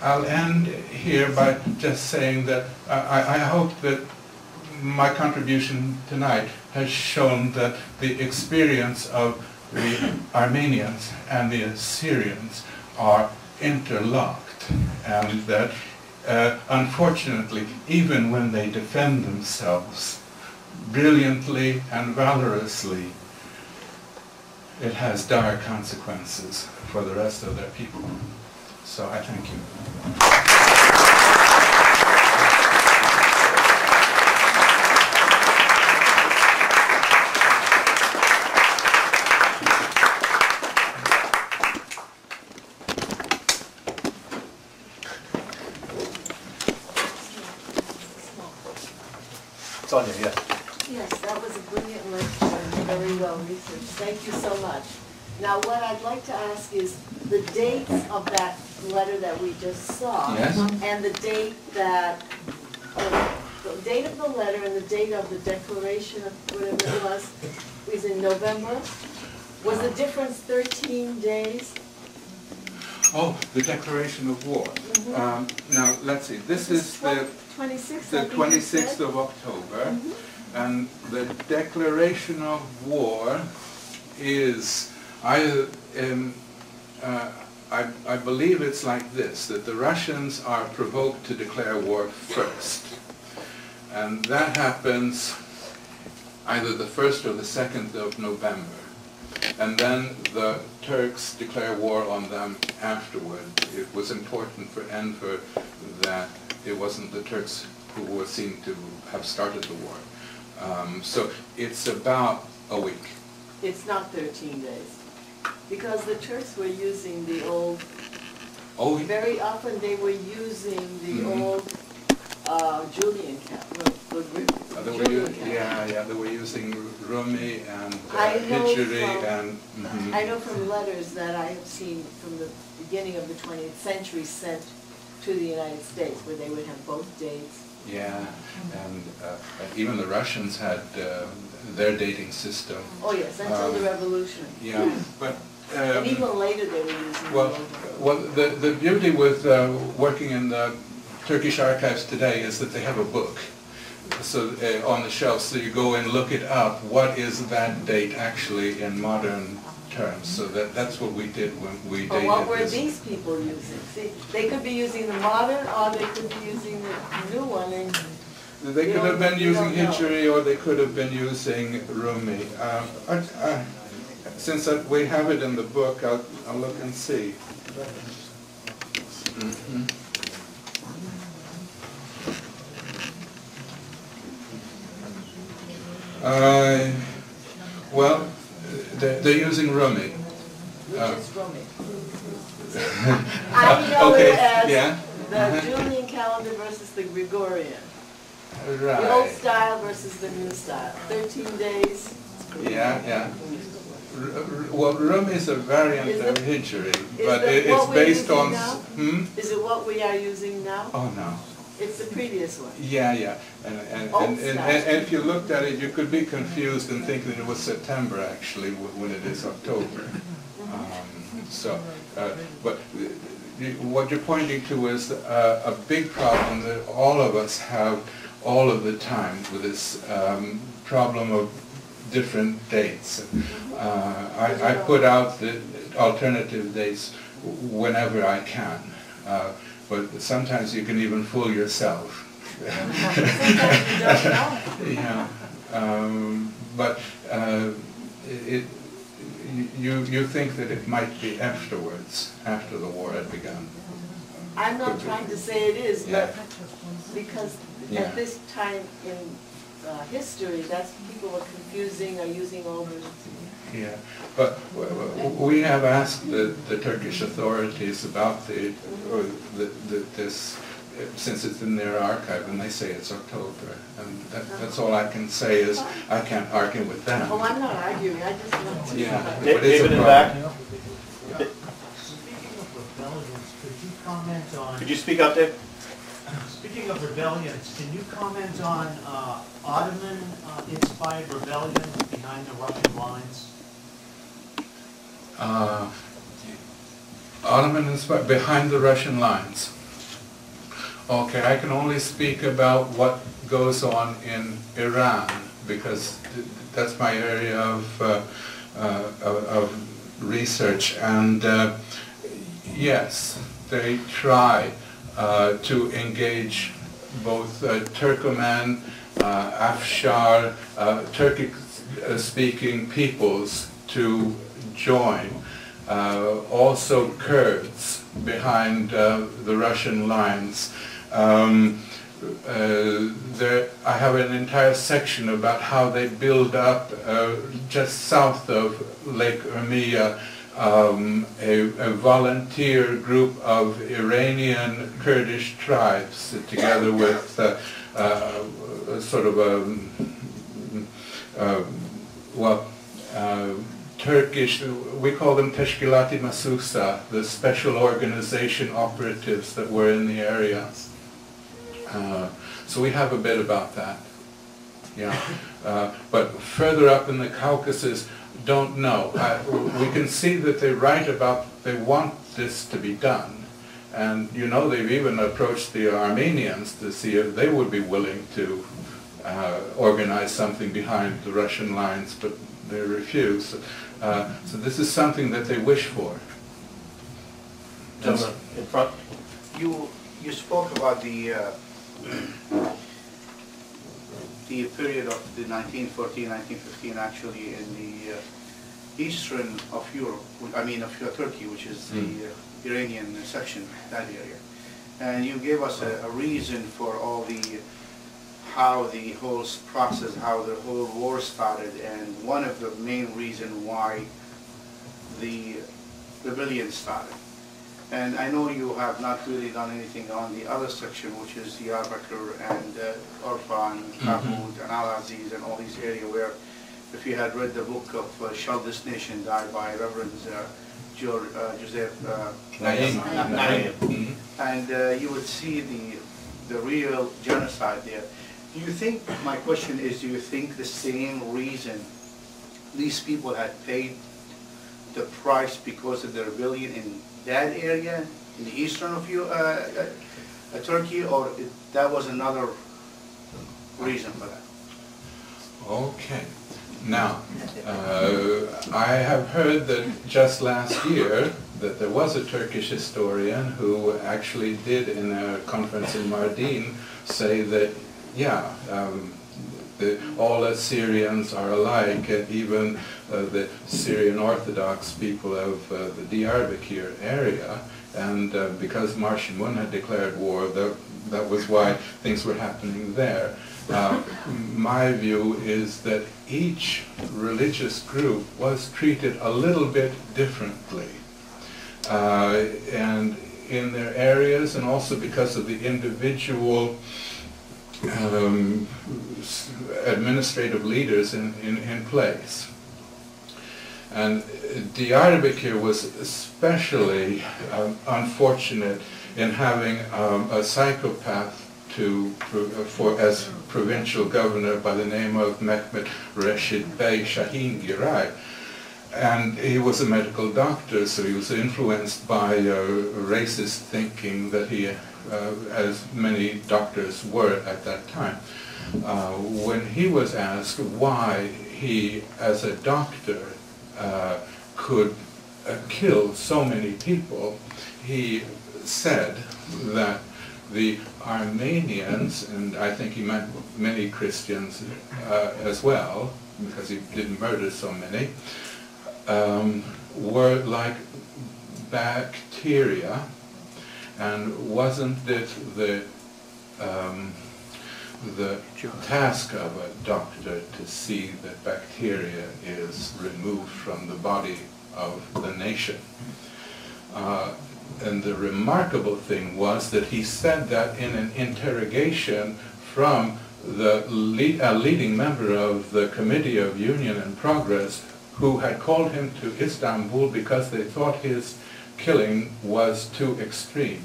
I'll end here by just saying that I hope that my contribution tonight has shown that the experience of the Armenians and the Assyrians are interlocked, and that unfortunately, even when they defend themselves brilliantly and valorously, it has dire consequences for the rest of their people. So I thank you. Sonia, yes. Yes, that was a brilliant lecture and very well researched. Thank you so much. Now, what I'd like to ask is the dates of that letter that we just saw, yes, and the date that, the date of the letter and the date of the declaration of whatever it was in November. Was the difference 13 days? Oh, the declaration of war. Mm-hmm. Now, let's see. This is the 26th of October, mm-hmm, and the declaration of war is I believe it's like this, that the Russians are provoked to declare war first. And that happens either the 1st or the 2nd of November. And then the Turks declare war on them afterward. It was important for Enver that it wasn't the Turks who were seen to have started the war. So it's about a week. It's not 13 days. Because the Turks were using the old, very often they were using the old Julian calendar. They were using Rumi and Hijri and... I know from letters that I have seen from the beginning of the 20th century sent to the United States, where they would have both dates. Yeah, and even the Russians had their dating system. Oh yes, until the revolution. Yeah, but... and even later they were using well, the beauty with working in the Turkish archives today is that they have a book so on the shelf, so you go and look it up. What is that date actually in modern terms? So that's what we did when we dated. What were these people using? See, they could be using the modern, or they could be using the new one. And they could have been using Hijri, or they could have been using Rumi. Since we have it in the book, I'll look and see. Mm-hmm. Well, they're using Rumi. Which is Rumi? I know okay. it as yeah. the Julian calendar versus the Gregorian. Right. The old style versus the new style. 13 days. Yeah. Well, Rumi is a variant of Hijri, but it's based on... Is it what we are using now? Oh, no. It's the previous one. Yeah. And if you looked at it, you could be confused and think that it was September, actually, when it is October. But what you're pointing to is a big problem that all of us have all of the time with this problem of different dates. I put out the alternative dates whenever I can, but sometimes you can even fool yourself. Yeah, but you think that it might be afterwards, after the war had begun. I'm not trying to say it is, but because at this time in history, that's people were confusing or using over. Yeah, but we have asked the Turkish authorities about this, since it's in their archive, and they say it's October, and that's all I can say is I can't argue with them. Oh, I'm not arguing. I just want to. Yeah, David in the back. Speaking of rebellions, could you comment on? Could you speak up, Dave? Speaking of rebellions, can you comment on Ottoman-inspired rebellion behind the Russian lines? Ottoman-inspired behind the Russian lines. Okay, I can only speak about what goes on in Iran, because that's my area of research. And yes, they try to engage both Turkoman, Afshar, Turkic-speaking peoples to join. Also Kurds behind the Russian lines. I have an entire section about how they build up just south of Lake Urmia a volunteer group of Iranian Kurdish tribes together with sort of Turkish, we call them Teşkilat-i Masusa, the special organization operatives that were in the area. So we have a bit about that. Yeah. But further up in the Caucasus, don't know. We can see that they write about, they want this to be done. And you know, they've even approached the Armenians to see if they would be willing to organize something behind the Russian lines, but they refuse. So this is something that they wish for. Gentlemen, in front. You spoke about the period of the 1914, 1915, actually in the eastern of Europe, I mean of Turkey, which is the Iranian section, that area. And you gave us a reason for all the, how the whole process, how the whole war started, and one of the main reasons why the rebellion started. And I know you have not really done anything on the other section, which is Diyarbekir and Urfa and Kabul and Al-Aziz and all these areas where, if you had read the book of Shall This Nation Die by Reverend Joseph Naim, and you would see the real genocide there. Do you think, my question is, do you think the same reason these people had paid the price because of the rebellion in that area, in the eastern of Turkey, or that was another reason for that? Okay. Now, I have heard that just last year that there was a Turkish historian who actually did, in a conference in Mardin, say that, yeah, all Assyrians are alike, and even the Syrian Orthodox people of the Diyarbekir area, and because Marshal had declared war, that was why things were happening there. My view is that each religious group was treated a little bit differently, and in their areas, and also because of the individual administrative leaders in place. And Diyarbekir was especially unfortunate in having a psychopath as provincial governor by the name of Mehmet Reshid Bey Shahin Giray. And he was a medical doctor, so he was influenced by racist thinking that he, as many doctors were at that time. When he was asked why he, as a doctor, could kill so many people, he said that the Armenians, and I think he meant many Christians as well, because he didn't murder so many, were like bacteria, and wasn't it the task of a doctor to see that bacteria is removed from the body of the nation? And the remarkable thing was that he said that in an interrogation from the leading member of the Committee of Union and Progress, who had called him to Istanbul because they thought his killing was too extreme.